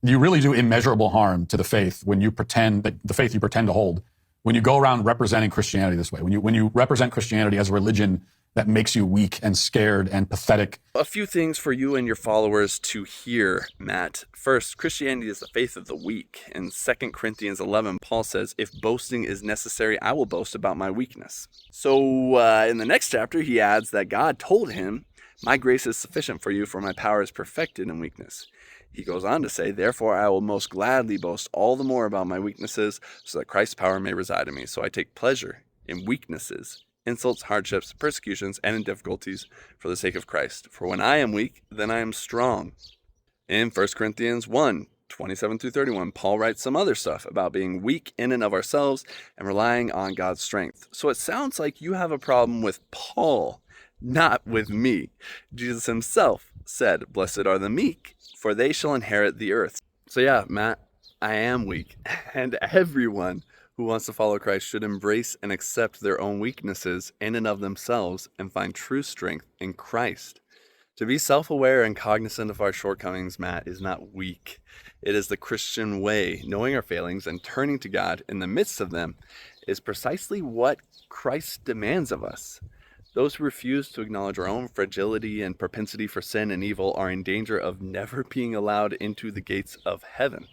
You really do immeasurable harm to the faith when you pretend that the faith you pretend to hold, when you go around representing Christianity this way, when you represent Christianity as a religion that makes you weak and scared and pathetic. A few things for you and your followers to hear, Matt. First, Christianity is the faith of the weak. In 2 Corinthians 11, Paul says, if boasting is necessary, I will boast about my weakness. So in the next chapter, he adds that God told him, my grace is sufficient for you, for my power is perfected in weakness. He goes on to say, therefore I will most gladly boast all the more about my weaknesses, so that Christ's power may reside in me. So I take pleasure in weaknesses, insults, hardships, persecutions, and in difficulties for the sake of Christ. For when I am weak, then I am strong. In 1 Corinthians 1, 27 through 31, Paul writes some other stuff about being weak in and of ourselves and relying on God's strength. So it sounds like you have a problem with Paul, not with me. Jesus himself said, blessed are the meek, for they shall inherit the earth. So yeah, Matt, I am weak, and everyone who wants to follow Christ should embrace and accept their own weaknesses in and of themselves and find true strength in Christ. To be self-aware and cognizant of our shortcomings, Matt, is not weak. It is the Christian way. Knowing our failings and turning to God in the midst of them is precisely what Christ demands of us. Those who refuse to acknowledge our own fragility and propensity for sin and evil are in danger of never being allowed into the gates of heaven.